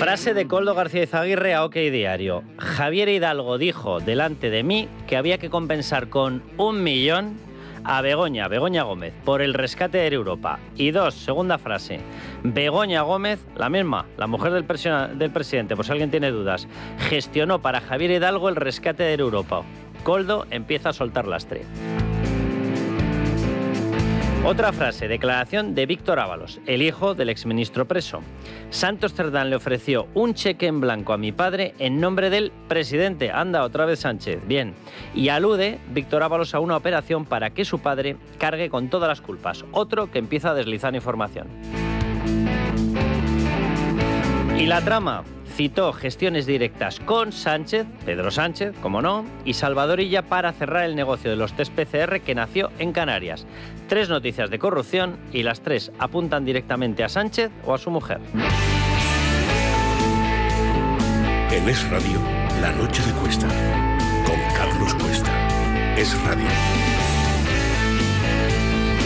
Frase de Koldo García Izaguirre a OK Diario. Javier Hidalgo dijo delante de mí que había que compensar con 1 millón a Begoña Gómez por el rescate de Air Europa. Y 2, segunda frase, Begoña Gómez, la misma, la mujer del presidente, por si alguien tiene dudas, gestionó para Javier Hidalgo el rescate de Air Europa. Koldo empieza a soltar lastre. Otra frase, declaración de Víctor Ábalos, el hijo del exministro preso. Santos Cerdán le ofreció un cheque en blanco a mi padre en nombre del presidente. Anda, otra vez Sánchez. Bien. Y alude Víctor Ábalos a una operación para que su padre cargue con todas las culpas. Otro que empieza a deslizar información. Y la trama. Citó gestiones directas con Sánchez, Pedro Sánchez, como no, y Salvador Illa para cerrar el negocio de los test PCR que nació en Canarias. 3 noticias de corrupción y las 3 apuntan directamente a Sánchez o a su mujer. En Es Radio, La Noche de Cuesta, con Carlos Cuesta. Es Radio.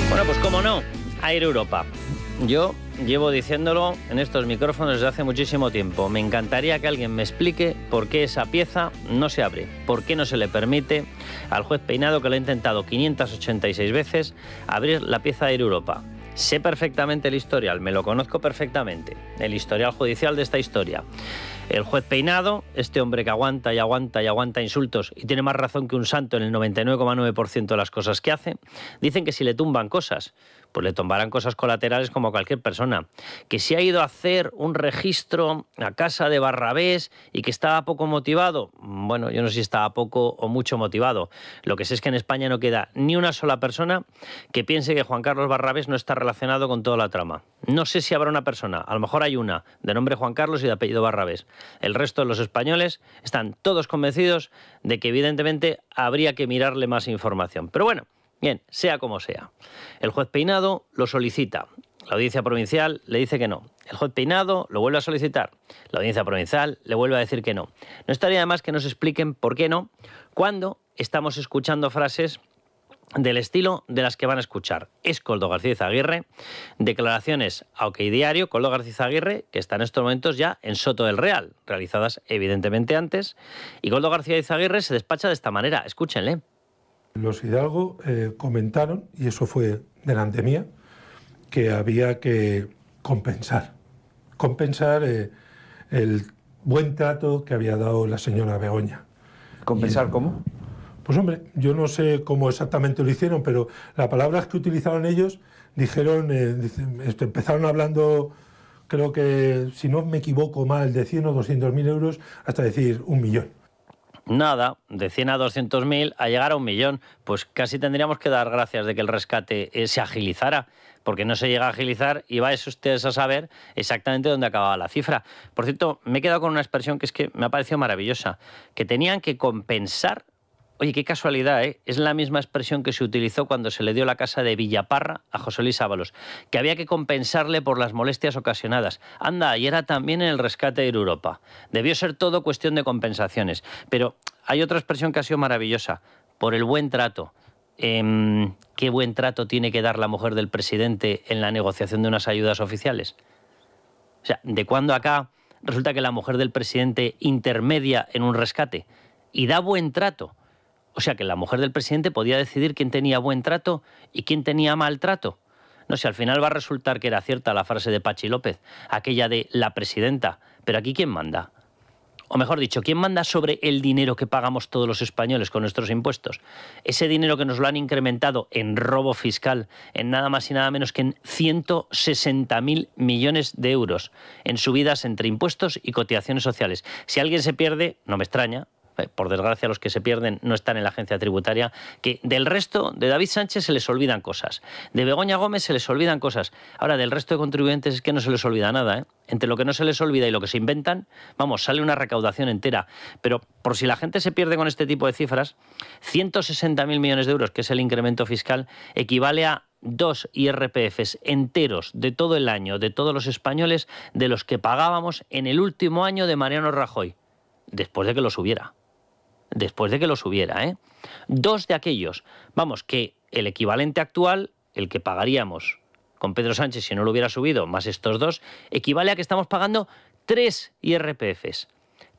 Bueno, pues como no, Air Europa. Yo llevo diciéndolo en estos micrófonos desde hace muchísimo tiempo. Me encantaría que alguien me explique por qué esa pieza no se abre, por qué no se le permite al juez Peinado, que lo ha intentado 586 veces, abrir la pieza de Air Europa. Sé perfectamente el historial, me lo conozco perfectamente, el historial judicial de esta historia. El juez Peinado, este hombre que aguanta y aguanta y aguanta insultos y tiene más razón que un santo en el 99,9% de las cosas que hace, dicen que si le tumban cosas, pues le tumbarán cosas colaterales como cualquier persona. Que si ha ido a hacer un registro a casa de Barrabés y que estaba poco motivado, bueno, yo no sé si estaba poco o mucho motivado. Lo que sé es que en España no queda ni una sola persona que piense que Juan Carlos Barrabés no está relacionado con toda la trama. No sé si habrá una persona, a lo mejor hay una, de nombre Juan Carlos y de apellido Barrabés. El resto de los españoles están todos convencidos de que evidentemente habría que mirarle más información. Pero bueno, bien, sea como sea. El juez Peinado lo solicita. La audiencia provincial le dice que no. El juez Peinado lo vuelve a solicitar. La audiencia provincial le vuelve a decir que no. No estaría de más que nos expliquen por qué no, cuando estamos escuchando frases del estilo de las que van a escuchar. Es Koldo García Izaguirre, declaraciones a OK Diario, Koldo García Izaguirre, que está en estos momentos ya en Soto del Real, realizadas evidentemente antes, y Koldo García Izaguirre se despacha de esta manera. Escúchenle. Los Hidalgo comentaron, y eso fue delante mía, que había que compensar el buen trato que había dado la señora Begoña. ¿Compensar cómo? Pues hombre, yo no sé cómo exactamente lo hicieron, pero las palabras que utilizaron ellos dijeron, empezaron hablando, creo que, si no me equivoco mal, de 100 o 200.000 euros, hasta decir 1 millón. Nada, de 100 a 200.000 a llegar a 1 millón, pues casi tendríamos que dar gracias de que el rescate se agilizara, porque no se llega a agilizar y vais ustedes a saber exactamente dónde acababa la cifra. Por cierto, me he quedado con una expresión que es que me ha parecido maravillosa, que tenían que compensar. Oye, qué casualidad, ¿eh? Es la misma expresión que se utilizó cuando se le dio la casa de Villaparra a José Luis Ábalos, que había que compensarle por las molestias ocasionadas. Anda, y era también en el rescate de Air Europa. Debió ser todo cuestión de compensaciones. Pero hay otra expresión que ha sido maravillosa, por el buen trato. ¿Qué buen trato tiene que dar la mujer del presidente en la negociación de unas ayudas oficiales? O sea, ¿de cuándo acá resulta que la mujer del presidente intermedia en un rescate y da buen trato? O sea, que la mujer del presidente podía decidir quién tenía buen trato y quién tenía mal trato. No sé, al final va a resultar que era cierta la frase de Pachi López, aquella de la presidenta. Pero aquí, ¿quién manda? O mejor dicho, ¿quién manda sobre el dinero que pagamos todos los españoles con nuestros impuestos? Ese dinero que nos lo han incrementado en robo fiscal, en nada más y nada menos que en 160.000 millones de euros, en subidas entre impuestos y cotizaciones sociales. Si alguien se pierde, no me extraña. Por desgracia, los que se pierden no están en la agencia tributaria, que del resto, de David Sánchez se les olvidan cosas, de Begoña Gómez se les olvidan cosas. Ahora, del resto de contribuyentes es que no se les olvida nada, ¿eh? Entre lo que no se les olvida y lo que se inventan, vamos, sale una recaudación entera. Pero por si la gente se pierde con este tipo de cifras, 160.000 millones de euros, que es el incremento fiscal, equivale a 2 IRPFs enteros de todo el año, de todos los españoles, de los que pagábamos en el último año de Mariano Rajoy, después de que lo subiera. Después de que lo subiera, ¿eh? 2 de aquellos, vamos, que el equivalente actual, el que pagaríamos con Pedro Sánchez si no lo hubiera subido, más estos 2, equivale a que estamos pagando 3 IRPFs.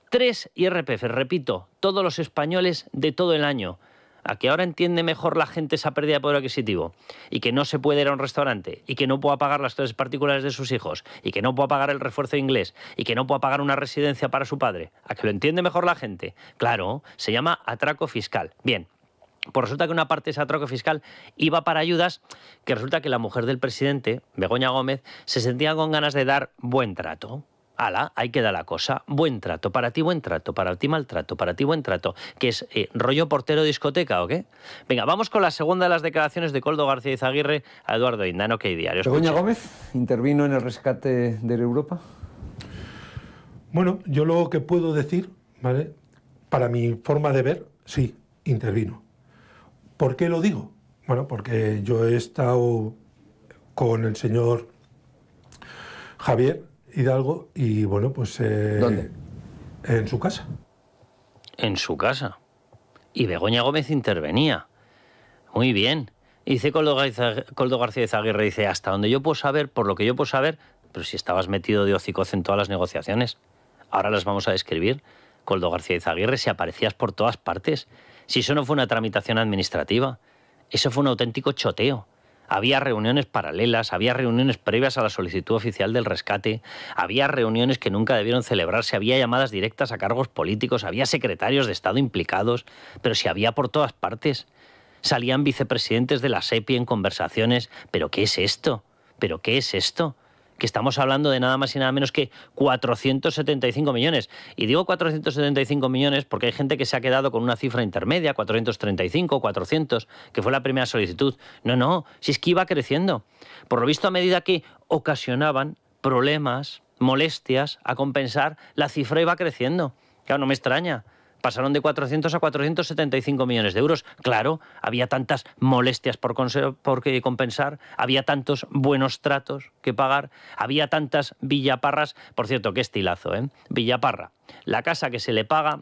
3 IRPFs, repito, todos los españoles de todo el año. ¿A que ahora entiende mejor la gente esa pérdida de poder adquisitivo? Y que no se puede ir a un restaurante, y que no pueda pagar las clases particulares de sus hijos, y que no pueda pagar el refuerzo de inglés, y que no pueda pagar una residencia para su padre. ¿A que lo entiende mejor la gente? Claro, se llama atraco fiscal. Bien. Pues resulta que una parte de ese atraco fiscal iba para ayudas, que resulta que la mujer del presidente, Begoña Gómez, se sentía con ganas de dar buen trato. ¡Hala! Ahí queda la cosa. Buen trato, para ti buen trato, para ti maltrato, para ti buen trato. ¿Qué es rollo portero discoteca o qué? Venga, vamos con la segunda de las declaraciones de Koldo García Izaguirre a Eduardo Inda, ¿no? ¿Qué diario? ¿Begoña Gómez intervino en el rescate de Europa? Bueno, yo lo que puedo decir, ¿vale? Para mi forma de ver, sí, intervino. ¿Por qué lo digo? Bueno, porque yo he estado con el señor Javier Hidalgo y, bueno, pues... ¿Dónde? En su casa. En su casa. Y Begoña Gómez intervenía. Muy bien. Y dice Koldo García Izaguirre, dice, hasta donde yo puedo saber, por lo que yo puedo saber, pero si estabas metido de hocicoz en todas las negociaciones. Ahora las vamos a describir. Koldo García Izaguirre, si aparecías por todas partes. Si eso no fue una tramitación administrativa. Eso fue un auténtico choteo. Había reuniones paralelas, había reuniones previas a la solicitud oficial del rescate, había reuniones que nunca debieron celebrarse, había llamadas directas a cargos políticos, había secretarios de Estado implicados, pero si había por todas partes. Salían vicepresidentes de la SEPI en conversaciones. ¿Pero qué es esto? ¿Pero qué es esto? Que estamos hablando de nada más y nada menos que 475 millones. Y digo 475 millones porque hay gente que se ha quedado con una cifra intermedia, 435, 400, que fue la primera solicitud. No, si es que iba creciendo. Por lo visto, a medida que ocasionaban problemas, molestias a compensar, la cifra iba creciendo. Claro, no me extraña. Pasaron de 400 a 475 millones de euros. Claro, había tantas molestias por que compensar, había tantos buenos tratos que pagar, había tantas villaparras. Por cierto, qué estilazo, ¿eh? Villaparra, la casa que se le paga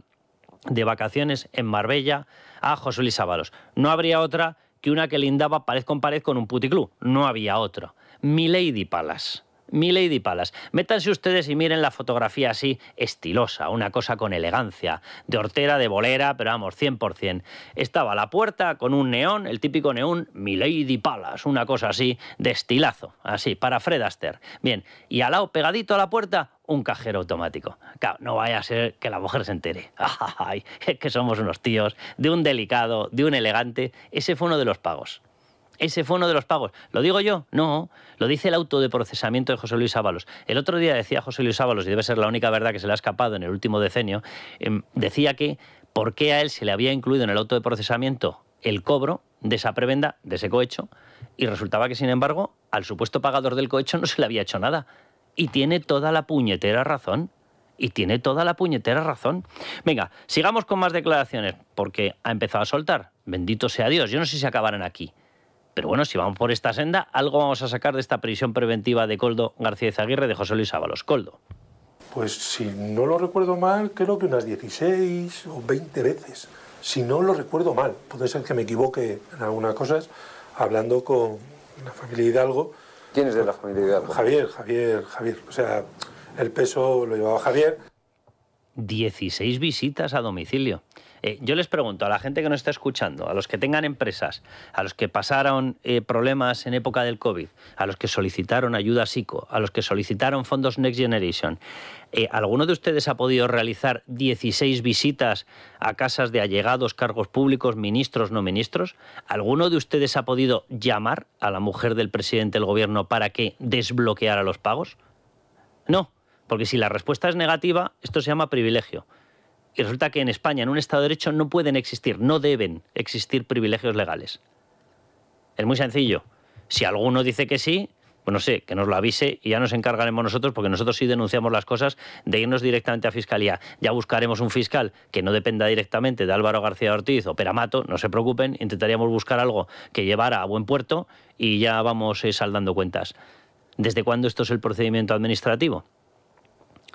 de vacaciones en Marbella a José Luis Ábalos. No habría otra que una que lindaba pared con pared con un puticlub. No había otra. Milady Palace. Milady Palace. Métanse ustedes y miren la fotografía así estilosa, una cosa con elegancia, de hortera, de bolera, pero vamos, 100%. Estaba la puerta con un neón, el típico neón Milady Palace, una cosa así de estilazo, así, para Fred Astaire. Bien, y al lado, pegadito a la puerta, un cajero automático. Claro, no vaya a ser que la mujer se entere. Ay, es que somos unos tíos, de un delicado, de un elegante. Ese fue uno de los pagos. Ese fue uno de los pagos. ¿Lo digo yo? No, lo dice el auto de procesamiento de José Luis Ábalos. El otro día decía José Luis Ábalos, y debe ser la única verdad que se le ha escapado en el último decenio, decía que por qué a él se le había incluido en el auto de procesamiento el cobro de esa prebenda, de ese cohecho, y resultaba que, sin embargo, al supuesto pagador del cohecho no se le había hecho nada. Y tiene toda la puñetera razón. Y tiene toda la puñetera razón. Venga, sigamos con más declaraciones, porque ha empezado a soltar. Bendito sea Dios. Yo no sé si acabarán aquí. Pero bueno, si vamos por esta senda, algo vamos a sacar de esta prisión preventiva de Koldo García Izaguirre de José Luis Ábalos. Koldo. Pues si no lo recuerdo mal, creo que unas 16 o 20 veces. Si no lo recuerdo mal, puede ser que me equivoque en algunas cosas, hablando con la familia Hidalgo. ¿Quién es de la familia Hidalgo? Javier. O sea, el peso lo llevaba Javier. 16 visitas a domicilio. Yo les pregunto a la gente que nos está escuchando, a los que tengan empresas, a los que pasaron problemas en época del COVID, a los que solicitaron ayuda psico, a los que solicitaron fondos Next Generation, ¿alguno de ustedes ha podido realizar 16 visitas a casas de allegados, cargos públicos, ministros, no ministros? ¿Alguno de ustedes ha podido llamar a la mujer del presidente del gobierno para que desbloqueara los pagos? No, porque si la respuesta es negativa, esto se llama privilegio. Y resulta que en España, en un Estado de Derecho, no pueden existir, no deben existir privilegios legales. Es muy sencillo. Si alguno dice que sí, pues no sé, que nos lo avise y ya nos encargaremos nosotros, porque nosotros sí denunciamos las cosas, de irnos directamente a Fiscalía. Ya buscaremos un fiscal que no dependa directamente de Álvaro García Ortiz o Peramato, no se preocupen, intentaríamos buscar algo que llevara a buen puerto y ya vamos saldando cuentas. ¿Desde cuándo esto es el procedimiento administrativo?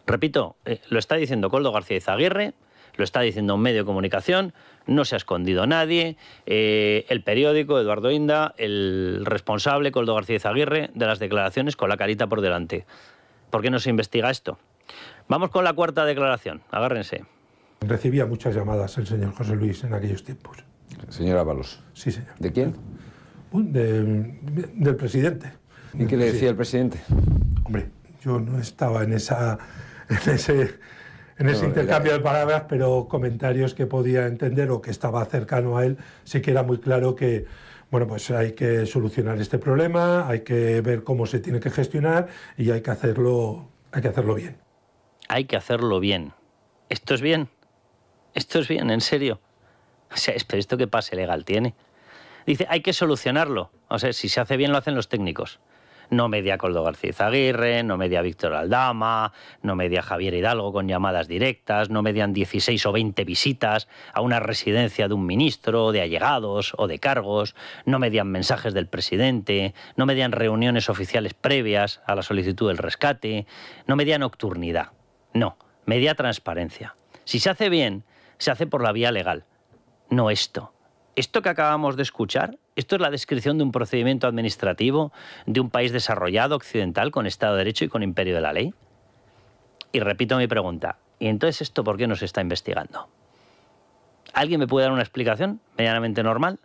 Repito, lo está diciendo Koldo García Izaguirre, lo está diciendo un medio de comunicación, no se ha escondido nadie, el periódico, Eduardo Inda, el responsable, Koldo García Izaguirre, de las declaraciones con la carita por delante. ¿Por qué no se investiga esto? Vamos con la cuarta declaración. Agárrense. Recibía muchas llamadas el señor José Luis en aquellos tiempos. Señor Ábalos. Sí, señor. ¿De quién? Del presidente. ¿Y qué le decía el presidente? Hombre, yo no estaba en ese intercambio de palabras, pero comentarios que podía entender o que estaba cercano a él, sí que era muy claro que, bueno, pues hay que solucionar este problema, hay que ver cómo se tiene que gestionar y hay que hacerlo bien. Hay que hacerlo bien. ¿Esto es bien? ¿Esto es bien? ¿En serio? O sea, pero ¿esto qué pase legal tiene? Dice, hay que solucionarlo. O sea, si se hace bien lo hacen los técnicos. No media Koldo García Izaguirre, no media Víctor Aldama, no media Javier Hidalgo con llamadas directas, no median 16 o 20 visitas a una residencia de un ministro, de allegados o de cargos, no median mensajes del presidente, no median reuniones oficiales previas a la solicitud del rescate, no media nocturnidad. No, media transparencia. Si se hace bien, se hace por la vía legal. No esto. Esto que acabamos de escuchar, esto es la descripción de un procedimiento administrativo de un país desarrollado, occidental, con Estado de Derecho y con imperio de la ley. Y repito mi pregunta, ¿y entonces esto por qué no se está investigando? ¿Alguien me puede dar una explicación medianamente normal?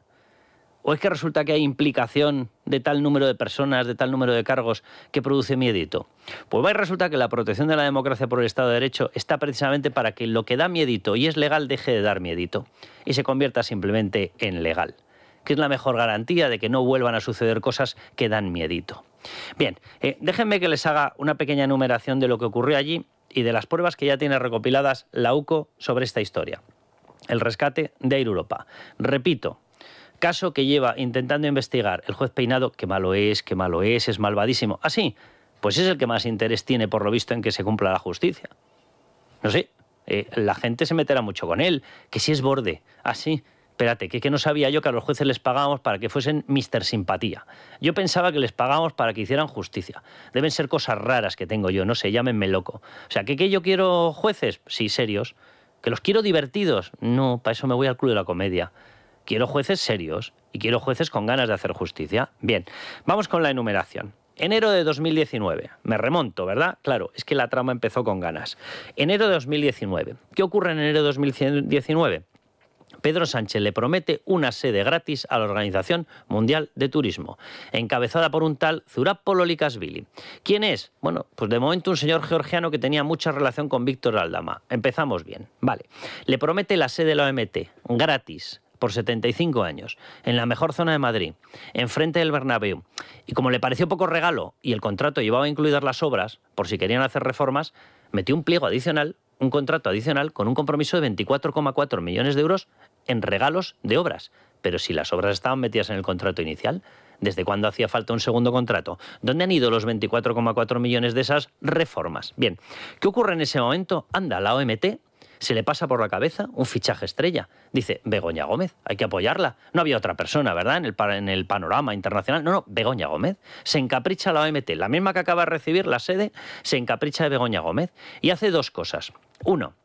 ¿O es que resulta que hay implicación de tal número de personas, de tal número de cargos que produce miedito? Pues va y resulta que la protección de la democracia por el Estado de Derecho está precisamente para que lo que da miedito y es legal deje de dar miedito y se convierta simplemente en legal, que es la mejor garantía de que no vuelvan a suceder cosas que dan miedito. Bien, déjenme que les haga una pequeña enumeración de lo que ocurrió allí y de las pruebas que ya tiene recopiladas la UCO sobre esta historia. El rescate de Air Europa. Repito, caso que lleva intentando investigar el juez Peinado, que malo es, malvadísimo. ¿Ah, sí? Pues es el que más interés tiene, por lo visto, en que se cumpla la justicia. No sé, la gente se meterá mucho con él, que si es borde. Ah, sí, espérate, que no sabía yo que a los jueces les pagábamos para que fuesen Mr. Simpatía. Yo pensaba que les pagábamos para que hicieran justicia. Deben ser cosas raras que tengo yo, no sé, llámenme loco. O sea, ¿que yo quiero jueces? Sí, serios. ¿Que los quiero divertidos? No, para eso me voy al Club de la Comedia. Quiero jueces serios y quiero jueces con ganas de hacer justicia. Bien, vamos con la enumeración. Enero de 2019. Me remonto, ¿verdad? Claro, es que la trama empezó con ganas. Enero de 2019. ¿Qué ocurre en enero de 2019? Pedro Sánchez le promete una sede gratis a la Organización Mundial de Turismo, encabezada por un tal Zurab Pololikashvili. ¿Quién es? Bueno, pues de momento un señor georgiano que tenía mucha relación con Víctor Aldama. Empezamos bien. Vale. Le promete la sede de la OMT, gratis, por 75 años, en la mejor zona de Madrid, enfrente del Bernabéu. Y como le pareció poco regalo y el contrato llevaba incluidas las obras, por si querían hacer reformas, metió un pliego adicional, un contrato adicional con un compromiso de 24,4 millones de euros en regalos de obras. Pero si las obras estaban metidas en el contrato inicial, ¿desde cuándo hacía falta un segundo contrato? ¿Dónde han ido los 24,4 millones de esas reformas? Bien, ¿qué ocurre en ese momento? Anda, la OMT se le pasa por la cabeza un fichaje estrella. Dice, Begoña Gómez, hay que apoyarla. No había otra persona, ¿verdad?, en el panorama internacional. No, Begoña Gómez. Se encapricha la OMT, la misma que acaba de recibir la sede, se encapricha de Begoña Gómez. Y hace dos cosas. Uno,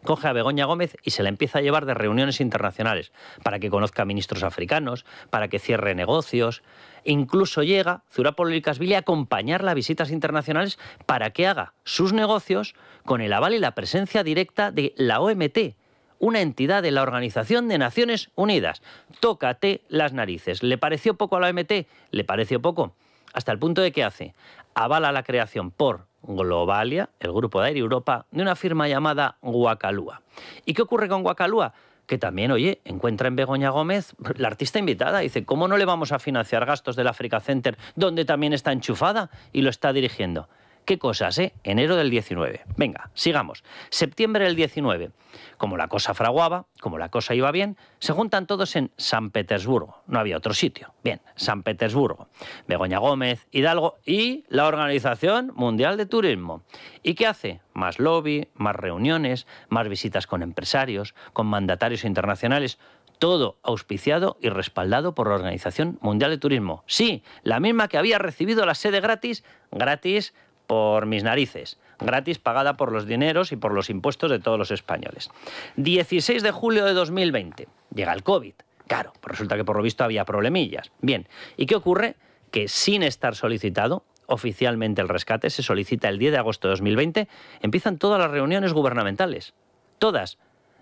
coge a Begoña Gómez y se la empieza a llevar de reuniones internacionales para que conozca a ministros africanos, para que cierre negocios. Incluso llega Zurab Pololikashvili a acompañarla a visitas internacionales para que haga sus negocios con el aval y la presencia directa de la OMT, una entidad de la Organización de Naciones Unidas. Tócate las narices. ¿Le pareció poco a la OMT? Le pareció poco. Hasta el punto de que hace, avala la creación por Globalia, el grupo de Air Europa, de una firma llamada Guacalúa. ¿Y qué ocurre con Guacalúa? Que también, oye, encuentra en Begoña Gómez la artista invitada. Dice, ¿cómo no le vamos a financiar gastos del Africa Center, donde también está enchufada y lo está dirigiendo? ¿Qué cosas, Enero del 19. Venga, sigamos. Septiembre del 19. Como la cosa fraguaba, como la cosa iba bien, se juntan todos en San Petersburgo. No había otro sitio. Bien, San Petersburgo. Begoña Gómez, Hidalgo y la Organización Mundial de Turismo. ¿Y qué hace? Más lobby, más reuniones, más visitas con empresarios, con mandatarios internacionales. Todo auspiciado y respaldado por la Organización Mundial de Turismo. Sí, la misma que había recibido la sede gratis por mis narices, gratis pagada por los dineros y por los impuestos de todos los españoles. 16 de julio de 2020, llega el COVID. Claro, pues resulta que por lo visto había problemillas. Bien, ¿y qué ocurre? Que sin estar solicitado, oficialmente el rescate, se solicita el 10 de agosto de 2020, empiezan todas las reuniones gubernamentales. Todas.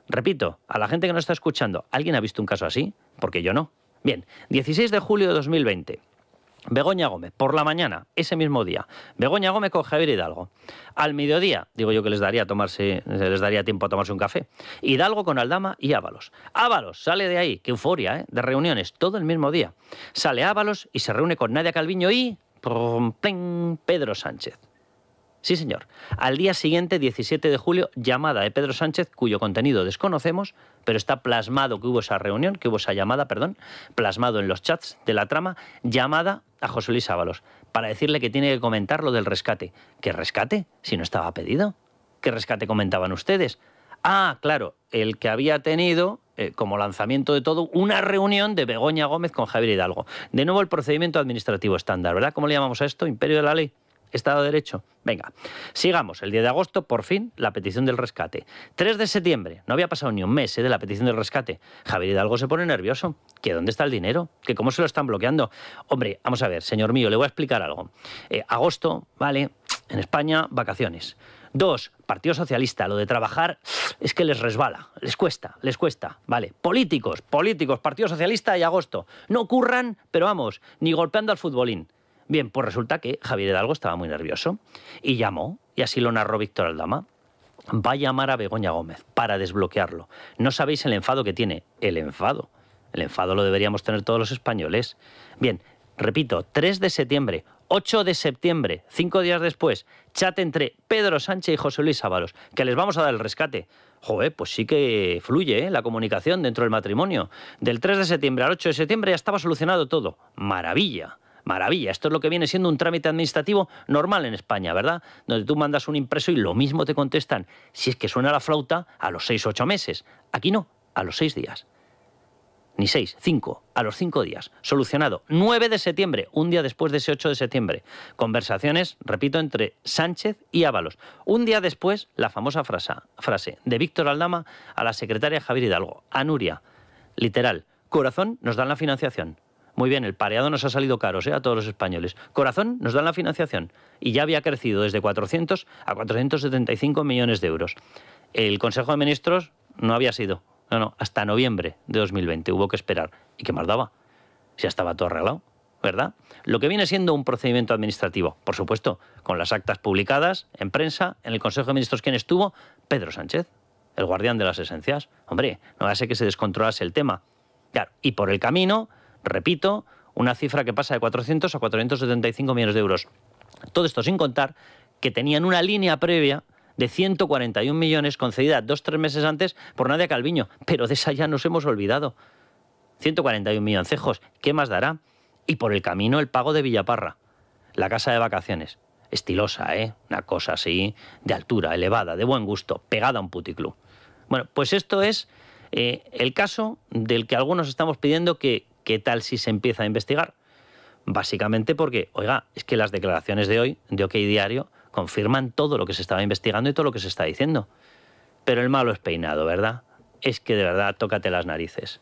Repito, a la gente que nos está escuchando, ¿alguien ha visto un caso así? Porque yo no. Bien, 16 de julio de 2020. Begoña Gómez, por la mañana, ese mismo día. Begoña Gómez con Javier Hidalgo. Al mediodía, digo yo que les daría tiempo a tomarse un café. Hidalgo con Aldama y Ábalos. Ábalos sale de ahí, qué euforia, ¿eh? De reuniones, todo el mismo día. Sale Ábalos y se reúne con Nadia Calviño y Pedro Sánchez. Sí, señor. Al día siguiente, 17 de julio, llamada de Pedro Sánchez, cuyo contenido desconocemos, pero está plasmado que hubo esa reunión, que hubo esa llamada, plasmado en los chats de la trama, llamada a José Luis Ábalos, para decirle que tiene que comentar lo del rescate. ¿Qué rescate? Si no estaba pedido. ¿Qué rescate comentaban ustedes? Ah, claro, el que había tenido, como lanzamiento de todo, una reunión de Begoña Gómez con Javier Hidalgo. De nuevo el procedimiento administrativo estándar, ¿verdad? ¿Cómo le llamamos a esto? ¿Imperio de la ley? ¿Estado de Derecho? Venga, sigamos. El 10 de agosto, por fin, la petición del rescate. 3 de septiembre, no había pasado ni un mes de la petición del rescate. Javier Hidalgo se pone nervioso. ¿Que dónde está el dinero? ¿Que cómo se lo están bloqueando? Hombre, vamos a ver, señor mío, le voy a explicar algo. Agosto, vale, en España, vacaciones. 2, Partido Socialista, lo de trabajar es que les resbala, les cuesta, vale. Políticos, Partido Socialista y agosto. No curran, pero vamos, ni golpeando al futbolín. Bien, pues resulta que Javier Hidalgo estaba muy nervioso y llamó, y así lo narró Víctor Aldama. Va a llamar a Begoña Gómez para desbloquearlo. No sabéis el enfado que tiene. El enfado lo deberíamos tener todos los españoles. Bien, repito, 3 de septiembre, 8 de septiembre, 5 días después, chat entre Pedro Sánchez y José Luis Ábalos, que les vamos a dar el rescate. Joder, pues sí que fluye, la comunicación dentro del matrimonio. Del 3 de septiembre al 8 de septiembre ya estaba solucionado todo. Maravilla. Maravilla, esto es lo que viene siendo un trámite administrativo normal en España, ¿verdad? Donde tú mandas un impreso y lo mismo te contestan, si es que suena la flauta, a los 6 o 8 meses. Aquí no, a los 6 días. Ni 6, 5, a los 5 días. Solucionado. 9 de septiembre, un día después de ese 8 de septiembre. Conversaciones, repito, entre Sánchez y Ábalos. Un día después, la famosa frase de Víctor Aldama a la secretaria Javier Hidalgo, a Nuria, literal, corazón, nos dan la financiación. Muy bien, el pareado nos ha salido caro, a todos los españoles. Corazón, nos dan la financiación. Y ya había crecido desde 400 a 475 millones de euros. El Consejo de Ministros no había sido. No, hasta noviembre de 2020 hubo que esperar. ¿Y qué más daba? Si ya estaba todo arreglado, ¿verdad? Lo que viene siendo un procedimiento administrativo, por supuesto, con las actas publicadas en prensa, en el Consejo de Ministros, ¿quién estuvo? Pedro Sánchez, el guardián de las esencias. Hombre, no va a ser que se descontrolase el tema. Claro, y por el camino, repito, una cifra que pasa de 400 a 475 millones de euros. Todo esto sin contar que tenían una línea previa de 141 millones concedida 2-3 meses antes por Nadia Calviño, pero de esa ya nos hemos olvidado. 141 milloncejos, ¿qué más dará? Y por el camino el pago de Villaparra, la casa de vacaciones. Estilosa, una cosa así, de altura, elevada, de buen gusto, pegada a un puticlub. Bueno, pues esto es el caso del que algunos estamos pidiendo que ¿qué tal si se empieza a investigar? Básicamente porque, oiga, es que las declaraciones de hoy, de OK Diario, confirman todo lo que se estaba investigando y todo lo que se está diciendo. Pero el malo es peinado, ¿verdad? Es que de verdad, tócate las narices.